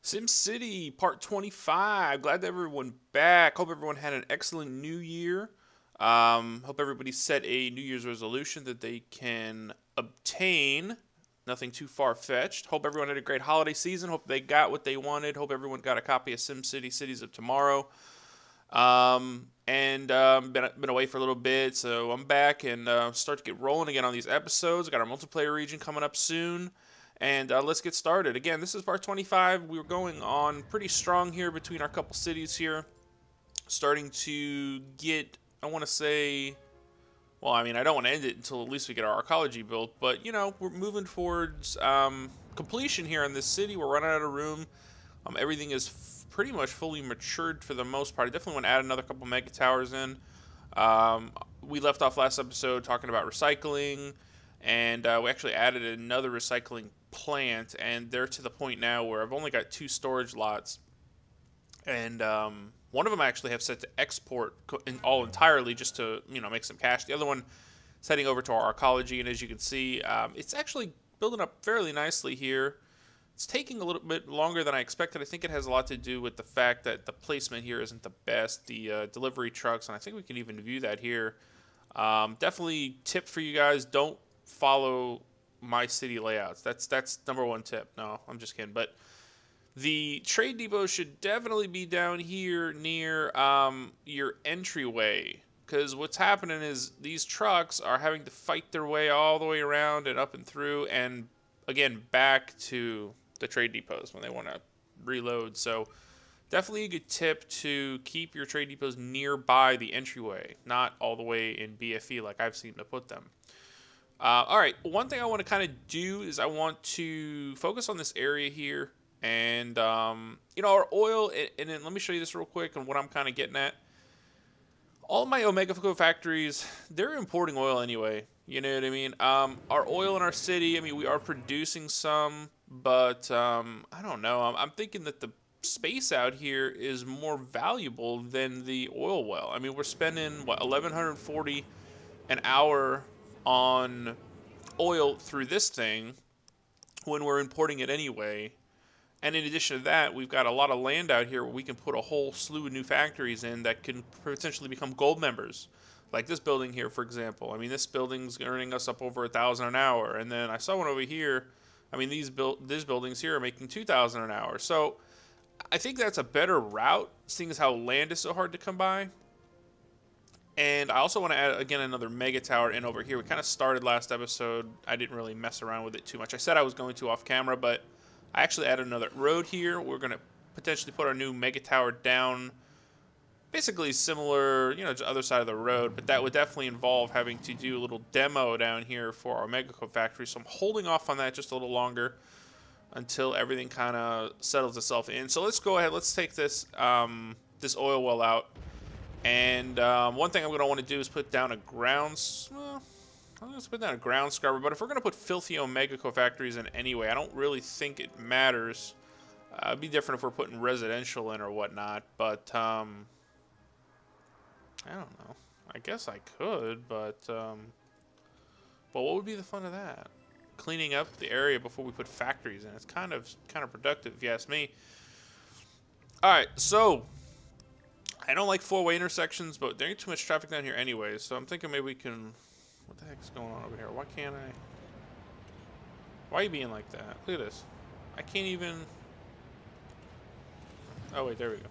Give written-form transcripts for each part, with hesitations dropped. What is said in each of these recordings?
SimCity Part 25. Glad that everyone back. Hope everyone had an excellent new year. Hope everybody set a New Year's resolution that they can obtain. Nothing too far-fetched. Hope everyone had a great holiday season. Hope they got what they wanted. Hope everyone got a copy of SimCity Cities of Tomorrow. Been away for a little bit, so I'm back and start to get rolling again on these episodes. Got our multiplayer region coming up soon. And let's get started. Again, this is part 25. We were going on pretty strong here between our couple cities here. Starting to get, I want to say, well, I mean, I don't want to end it until at least we get our Arcology built. But, you know, we're moving towards completion here in this city. We're running out of room. Everything is pretty much fully matured for the most part. I definitely want to add another couple mega towers in. We left off last episode talking about recycling. And we actually added another recycling plant, and they're to the point now where I've only got 2 storage lots, and one of them I actually have set to export entirely just to make some cash. The other one is heading over to our Arcology, and as you can see, it's actually building up fairly nicely here. It's taking a little bit longer than I expected. I think it has a lot to do with the fact that the placement here isn't the best. The delivery trucks, and I think we can even view that here. Definitely tip for you guys: don't follow my city layouts. That's #1 tip. No, I'm just kidding. But the trade depot should definitely be down here near your entryway, because what's happening is these trucks are having to fight their way all the way around and up and through and again back to the trade depots when they want to reload. So definitely a good tip to keep your trade depots nearby the entryway, not all the way in BFE like I've seen to put them. All right, one thing I want to kind of do is I want to focus on this area here, and our oil. And then let me show you this real quick and what I'm kind of getting at. All of my Omega factories, they're importing oil anyway. You know what I mean? Our oil in our city, I mean, we are producing some, but I don't know. I'm thinking that the space out here is more valuable than the oil well. I mean, we're spending what, 1,140 an hour on oil through this thing when we're importing it anyway. And in addition to that, we've got a lot of land out here where we can put a whole slew of new factories in that can potentially become gold members. Like this building here, for example. I mean, this building's earning us up over 1,000 an hour. And then I saw one over here. I mean, these buildings here are making 2,000 an hour. So I think that's a better route, seeing as how land is so hard to come by. And I also want to add, again, another mega tower in over here. We kind of started last episode. I didn't really mess around with it too much. I said I was going to off camera, but I actually added another road here. We're going to potentially put our new mega tower down, basically similar, to the other side of the road. But that would definitely involve having to do a little demo down here for our mega factory. So I'm holding off on that just a little longer until everything kind of settles itself in. So let's go ahead. Let's take this this oil well out. And one thing I'm going to want to do is put down a ground scrubber. But if we're going to put filthy Omega factories in anyway, I don't really think it matters. It'd be different if we're putting residential in or whatnot. But I don't know. I guess I could, but what would be the fun of that? Cleaning up the area before we put factories in. It's kind of productive, if you ask me. All right, so I don't like 4-way intersections, but there ain't too much traffic down here anyway, so I'm thinking maybe we can... What the heck's going on over here? Why can't I... Why are you being like that? Look at this. I can't even... Oh, wait, there we go.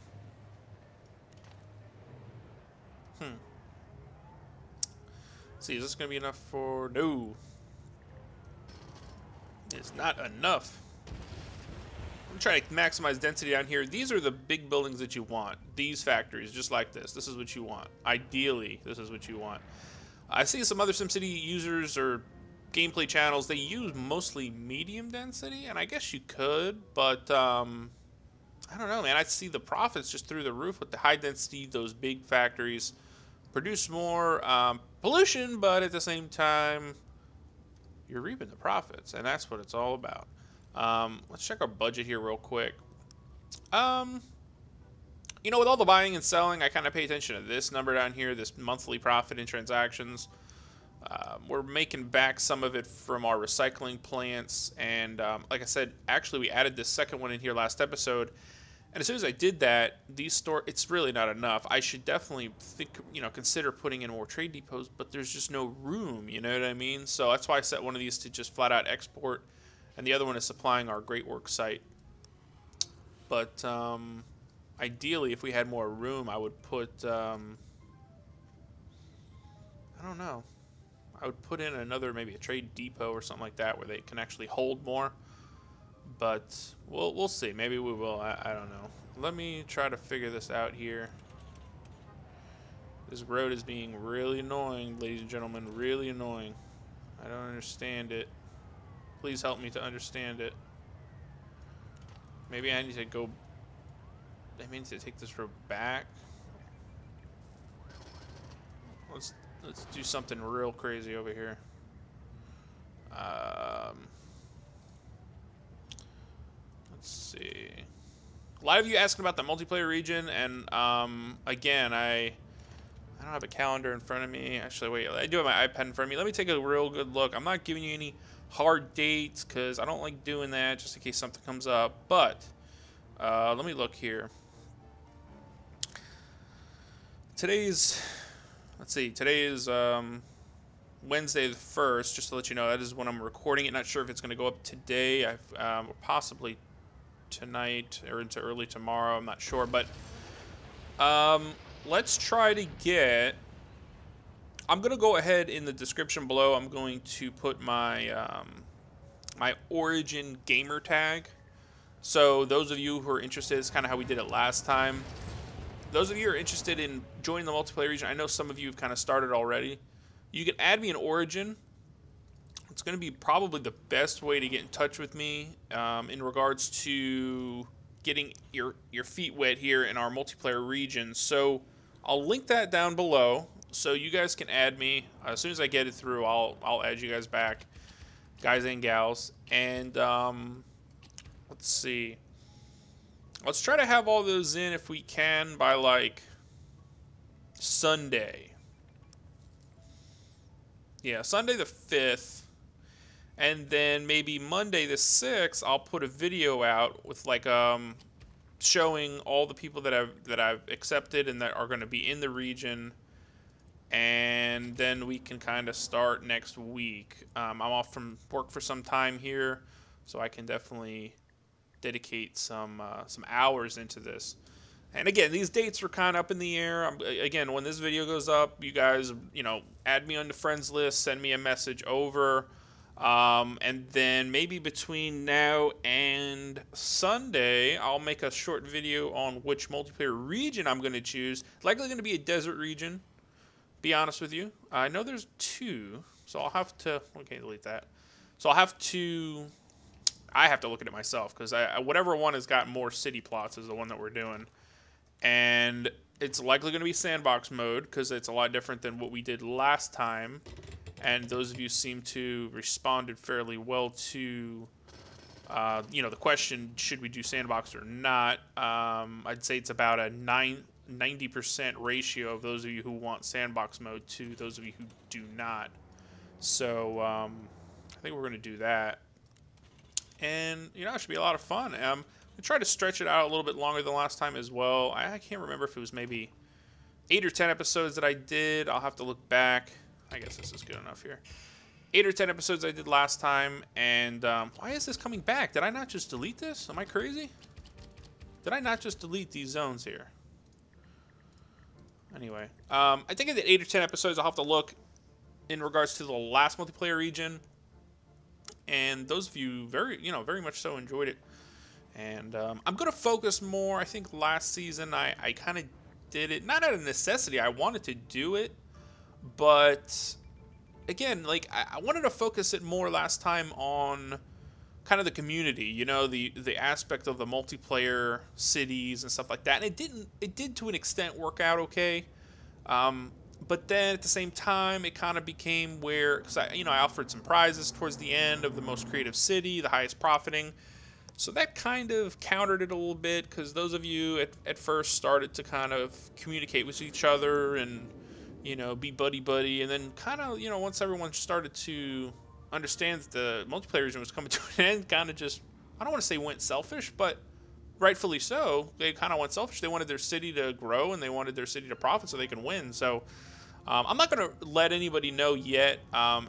Let's see, is this going to be enough for... No. It's not enough. I'm trying to maximize density down here. These are the big buildings that you want. These factories, just like this. This is what you want. Ideally, this is what you want. I see some other SimCity users or gameplay channels, they use mostly medium density, and I guess you could, but I don't know, man. I see the profits just through the roof with the high density, those big factories. Produce more pollution, but at the same time, you're reaping the profits, and that's what it's all about. Let's check our budget here real quick. With all the buying and selling, I kind of pay attention to this number down here, this monthly profit in transactions. We're making back some of it from our recycling plants, and like I said, actually we added this second one in here last episode. And as soon as I did that, it's really not enough. I should definitely consider putting in more trade depots, but there's just no room, you know what I mean? So that's why I set one of these to just flat out export, and the other one is supplying our Great Work site. But ideally, if we had more room, I would put, I don't know, I would put in maybe a trade depot or something like that where they can actually hold more. But we'll see. Maybe we will. I don't know. Let me try to figure this out here. This road is being really annoying, ladies and gentlemen. Really annoying. I don't understand it. Please help me to understand it. Maybe I need to go... I need to take this road back. Let's do something real crazy over here. Let's see. A lot of you asking about the multiplayer region, and again, I don't have a calendar in front of me. Actually, wait, I do have my iPad in front of me. Let me take a real good look. I'm not giving you any hard dates because I don't like doing that, just in case something comes up. But let me look here. Today is Wednesday the 1st, just to let you know. That is when I'm recording it. Not sure if it's going to go up today. Or possibly tonight or into early tomorrow. I'm not sure, but let's try to get... I'm going to go ahead in the description below. I'm going to put my my Origin gamer tag. So those of you who are interested, it's kind of how we did it last time. Those of you who are interested in joining the multiplayer region, I know some of you have kind of started already. You can add me in Origin. It's going to be probably the best way to get in touch with me in regards to getting your feet wet here in our multiplayer region. So I'll link that down below so you guys can add me. As soon as I get it through, I'll add you guys back, guys and gals. And let's see. Let's try to have all those in if we can by like Sunday. Yeah, Sunday the 5th. And then maybe Monday the 6th, I'll put a video out with like showing all the people that I've accepted and that are going to be in the region. And then we can kind of start next week. I'm off from work for some time here, so I can definitely dedicate some hours into this. And again, these dates are kind of up in the air. Again, when this video goes up, you guys, add me on the friends list, send me a message over. And then maybe between now and Sunday, I'll make a short video on which multiplayer region I'm going to choose. Likely going to be a desert region, be honest with you. I know there's 2, so I'll have to... Okay, delete that. So I have to look at it myself, because whatever one has got more city plots is the one that we're doing. And it's likely going to be sandbox mode, because it's a lot different than what we did last time. And those of you seem to responded fairly well to, the question, should we do sandbox or not? I'd say it's about a 90% ratio of those of you who want sandbox mode to those of you who do not. So I think we're going to do that. And, it should be a lot of fun. We tried to stretch it out a little bit longer than last time as well. I can't remember if it was maybe 8 or 10 episodes that I did. I'll have to look back. I guess this is good enough here. 8 or 10 episodes I did last time. And why is this coming back? Did I not just delete this? Am I crazy? Did I not just delete these zones here? Anyway, I think I did 8 or 10 episodes. I'll have to look in regards to the last multiplayer region. And those of you very much so enjoyed it. And I'm going to focus more. I think last season I kind of did it, not out of necessity. I wanted to do it. But, again, I wanted to focus it more last time on kind of the community, the aspect of the multiplayer cities and stuff like that. And it did to an extent work out okay. But then at the same time, it kind of became where, because I offered some prizes towards the end of the most creative city, the highest profiting. So that kind of countered it a little bit, because those of you at first started to kind of communicate with each other and, you know, be buddy-buddy. And then kind of, you know, once everyone started to understand that the multiplayer region was coming to an end, kind of just, I don't want to say went selfish, but rightfully so. They kind of went selfish. They wanted their city to grow, and they wanted their city to profit so they can win. So I'm not going to let anybody know yet.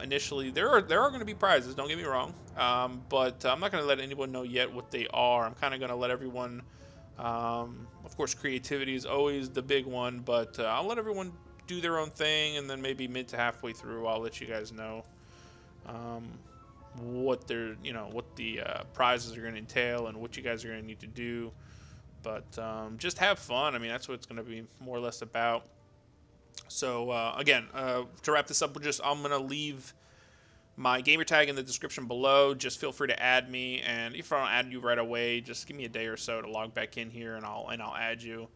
Initially, there are going to be prizes. Don't get me wrong, but I'm not going to let anyone know yet what they are. I'm kind of going to let everyone. Of course, creativity is always the big one, but I'll let everyone do their own thing, and then maybe mid to halfway through, I'll let you guys know what they're, you know, what the prizes are going to entail and what you guys are going to need to do. But just have fun. I mean, that's what it's going to be more or less about. So again, to wrap this up, I'm going to leave my gamer tag in the description below. Just feel free to add me, and if I don't add you right away, just give me a day or so to log back in here, and I'll add you.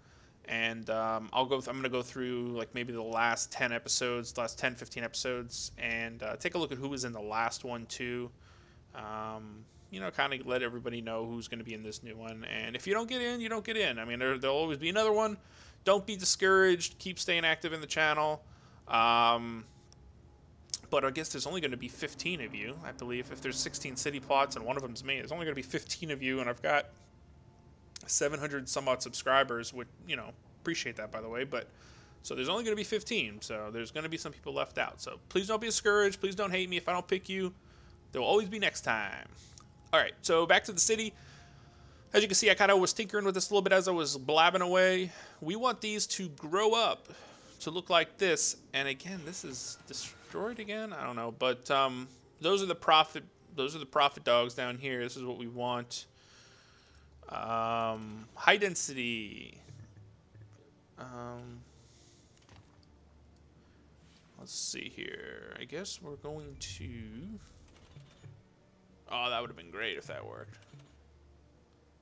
And I'm going to go through like maybe the last 10 episodes, the last 10, 15 episodes, and take a look at who was in the last one too. You know, kind of let everybody know who's going to be in this new one. And if you don't get in, you don't get in. I mean, there'll always be another one. Don't be discouraged. Keep staying active in the channel. But I guess there's only going to be 15 of you, I believe. If there's 16 city plots and one of them's me, there's only going to be 15 of you, and I've got 700 some odd subscribers, which, you know, appreciate that, by the way. But so there's only going to be 15, so there's going to be some people left out. So please don't be discouraged. Please don't hate me if I don't pick you. There will always be next time. All right, so back to the city. As you can see, I kind of was tinkering with this a little bit as I was blabbing away. We want these to grow up to look like this. And again, this is destroyed again. I don't know, but those are the profit dogs down here. This is what we want. High density. Let's see here. I guess we're going to. Oh, that would have been great if that worked.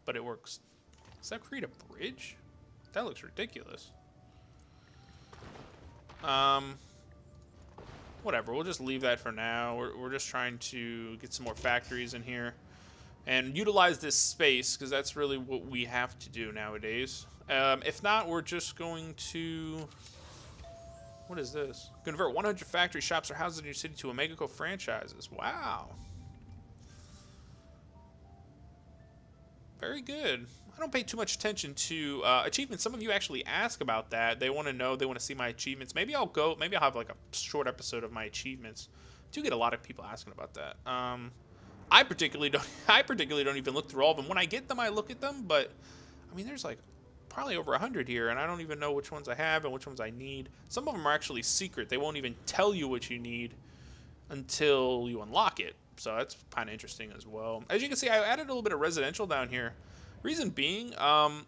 But it works. Does that create a bridge? That looks ridiculous. Whatever. We'll just leave that for now. We're just trying to get some more factories in here and utilize this space, because that's really what we have to do nowadays. If not, we're just going to... What is this? Convert 100 factory shops or houses in your city to Omegaco franchises. Wow. Very good. I don't pay too much attention to achievements. Some of you actually ask about that. They want to know. They want to see my achievements. Maybe I'll have like a short episode of my achievements. I do get a lot of people asking about that. I particularly don't even look through all of them. When I get them, I look at them. But I mean, there's like probably over 100 here, and I don't even know which ones I have and which ones I need. Some of them are actually secret. They won't even tell you what you need until you unlock it. So that's kind of interesting as well. As you can see, I added a little bit of residential down here. Reason being, all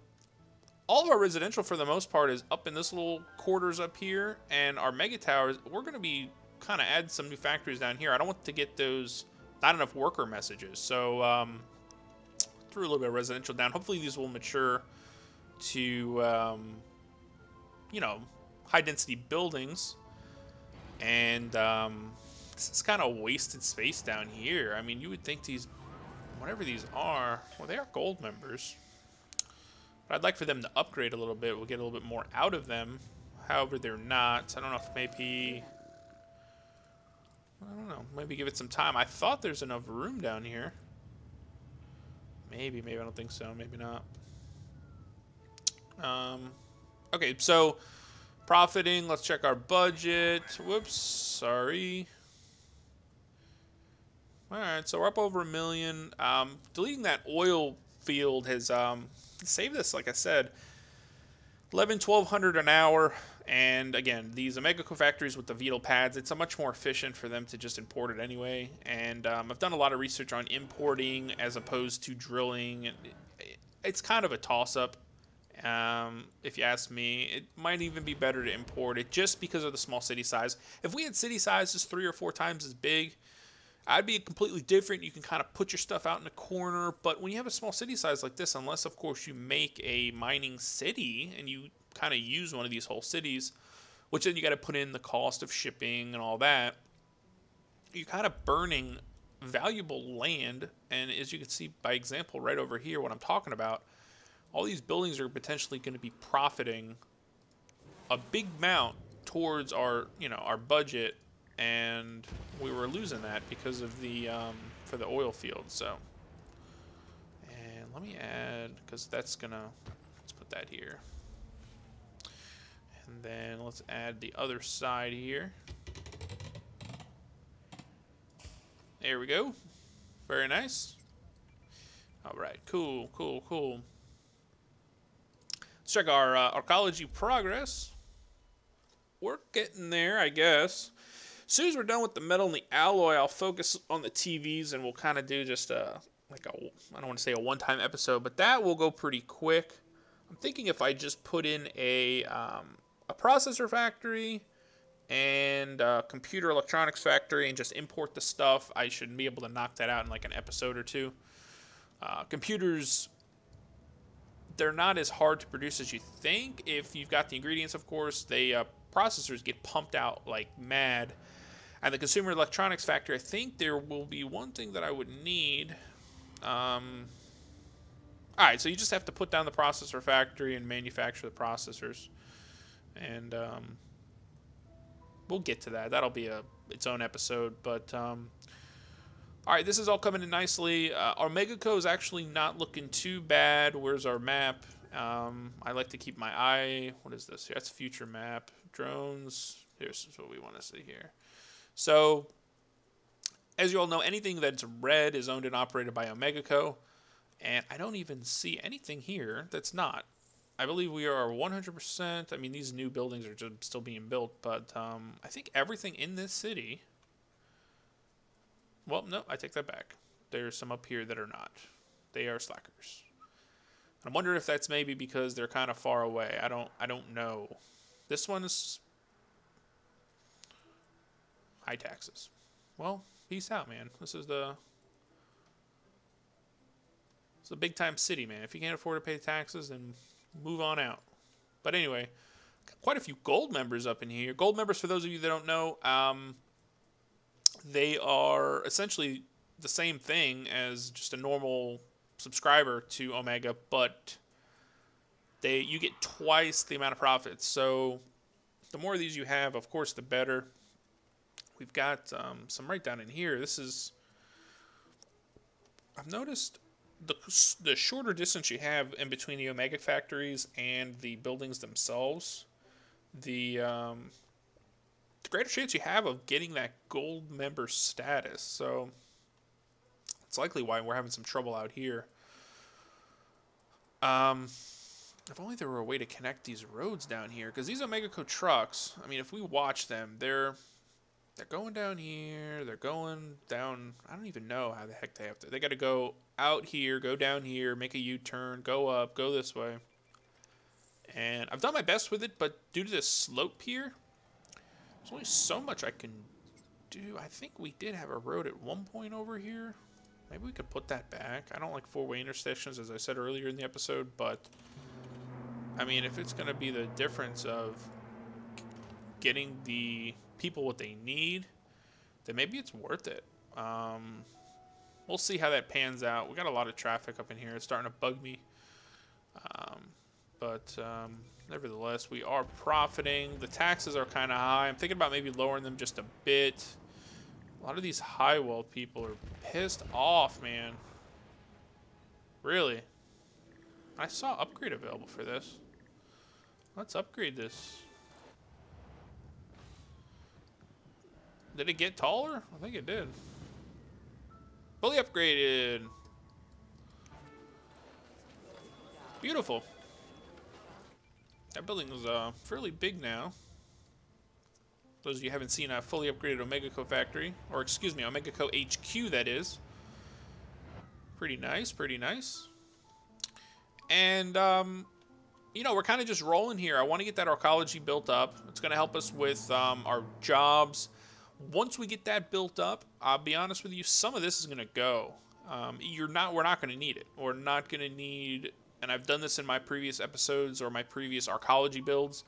of our residential for the most part is up in this little quarters up here, and our mega towers, we're going to be kind of add some new factories down here. I don't want to get those not enough worker messages. So threw a little bit of residential down. Hopefully these will mature to, you know, high density buildings. And this is kind of wasted space down here. I mean, you would think these, whatever these are, well, they are gold members. But I'd like for them to upgrade a little bit. We'll get a little bit more out of them. However, they're not. I don't know if maybe, I don't know, maybe give it some time. I thought there's enough room down here. Maybe I don't think so. Maybe not. Okay, so profiting. Let's check our budget. Whoops, sorry. All right, so we're up over $1 million. Deleting that oil field has saved us, like I said, $1,200 an hour. And again, these Omegaco factories with the Vital pads, it's a much more efficient for them to just import it anyway. And I've done a lot of research on importing as opposed to drilling. It's kind of a toss-up. If you ask me, it might even be better to import it just because of the small city size. If we had city sizes 3 or 4 times as big, I'd be completely different. You can kind of put your stuff out in the corner. But when you have a small city size like this, unless, of course, you make a mining city and you kind of use one of these whole cities, which then you got to put in the cost of shipping and all that, you're kind of burning valuable land. And as you can see by example right over here, what I'm talking about, all these buildings are potentially going to be profiting a big amount towards our, our budget, and we were losing that because of the for the oil field. So, and let me add, because let's put that here, and then let's add the other side here. There we go. Very nice. All right, cool. Let's check our Arcology progress. We're getting there, I guess. As soon as we're done with the metal and the alloy, I'll focus on the TVs, and we'll kind of do just I don't want to say a one-time episode, but that will go pretty quick. I'm thinking if I just put in a processor factory and a computer electronics factory and just import the stuff, I should be able to knock that out in like an episode or two. Computers, they're not as hard to produce as you think if you've got the ingredients, of course. Processors get pumped out like mad. And the consumer electronics factory, I think there will be one thing that I would need. Alright, so you just have to put down the processor factory and manufacture the processors. And we'll get to that. That'll be its own episode. But alright, this is all coming in nicely. Our Megaco is actually not looking too bad. Where's our map? I like to keep my eye. What is this? That's future map. Drones. Here's what we want to see here. So, as you all know, anything that's red is owned and operated by Omegaco. And I don't even see anything here that's not. I believe we are 100%. I mean, these new buildings are just still being built. But I think everything in this city... Well, no, I take that back. There's some up here that are not. They are slackers. I'm wondering if that's maybe because they're kind of far away. I don't know. This one's high taxes. Well, peace out, man. It's a big time city, man. If you can't afford to pay taxes, then move on out. But anyway, got quite a few gold members up in here. Gold members, for those of you that don't know, they are essentially the same thing as just a normal subscriber to Omega, but you get twice the amount of profits. So the more of these you have, of course, the better. We've got some right down in here. I've noticed the shorter distance you have in between the Omega factories and the buildings themselves, the greater chance you have of getting that gold member status. So it's likely why we're having some trouble out here. If only there were a way to connect these roads down here, because these Omegaco trucks, I mean, if we watch them, they're going down here, they're going down, I don't even know how the heck they have to. They got to go out here, go down here, make a U-turn, go up, go this way. And I've done my best with it, but due to this slope here, there's only so much I can do. I think we did have a road at one point over here. Maybe we could put that back. I don't like four-way intersections, as I said earlier in the episode, but I mean, if it's going to be the difference of getting the people what they need, then maybe it's worth it. We'll see how that pans out. We got a lot of traffic up in here. It's starting to bug me. But nevertheless, we are profiting. The taxes are kind of high. I'm thinking about maybe lowering them just a bit. A lot of these high wealth people are pissed off, man. Really? I saw upgrade available for this. Let's upgrade this. Did it get taller? I think it did. Fully upgraded. Beautiful. That building is fairly big now. Those of you who haven't seen a fully upgraded Omegaco factory, or excuse me, Omegaco HQ, that is. Pretty nice, pretty nice. And, you know, we're kind of just rolling here. I want to get that Arcology built up. It's going to help us with our jobs. Once we get that built up, I'll be honest with you, some of this is going to go. We're not going to need it. We're not going to need, and I've done this in my previous episodes or my previous Arcology builds.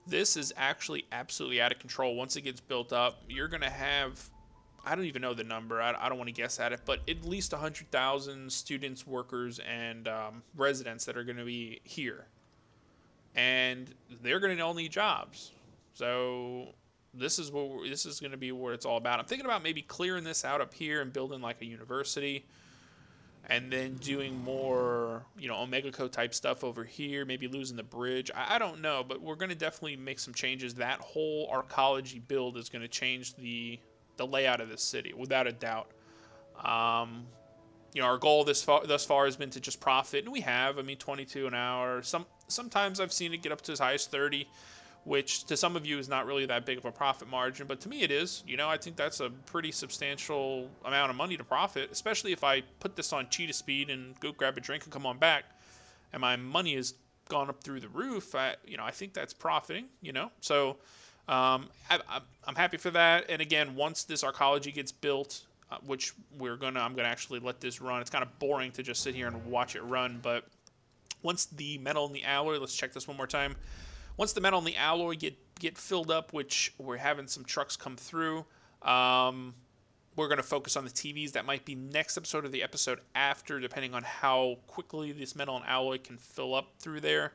This is actually absolutely out of control. Once it gets built up, you're going to have, I don't even know the number. I don't want to guess at it, but at least 100,000 students, workers, and residents that are going to be here. And they're going to all need jobs. So this is this is going to be what it's all about. I'm thinking about maybe clearing this out up here and building like a university, and then doing more, Omega Co type stuff over here. Maybe losing the bridge. I don't know, but we're going to definitely make some changes. That whole Arcology build is going to change the layout of this city without a doubt. Our goal thus far has been to just profit, and we have. I mean, 22 an hour. Sometimes I've seen it get up to as high as 30, which to some of you is not really that big of a profit margin, but to me it is. I think that's a pretty substantial amount of money to profit, especially if I put this on cheetah speed and go grab a drink and come on back, and my money has gone up through the roof. I think that's profiting. So I'm happy for that. And again, once this Arcology gets built, which I'm gonna actually let this run. It's kind of boring to just sit here and watch it run, but once the metal and the alloy, let's check this one more time. Once the metal and the alloy get filled up, which we're having some trucks come through, we're going to focus on the TVs. That might be next episode or the episode after, depending on how quickly this metal and alloy can fill up through there.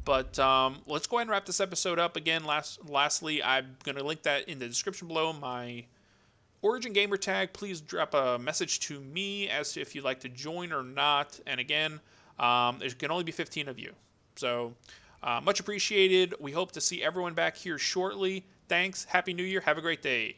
But let's go ahead and wrap this episode up. Again, lastly, I'm going to link that in the description below, my Origin gamer tag. Please drop a message to me as to if you'd like to join or not. And again, there can only be 15 of you. So much appreciated. We hope to see everyone back here shortly. Thanks. Happy New Year. Have a great day.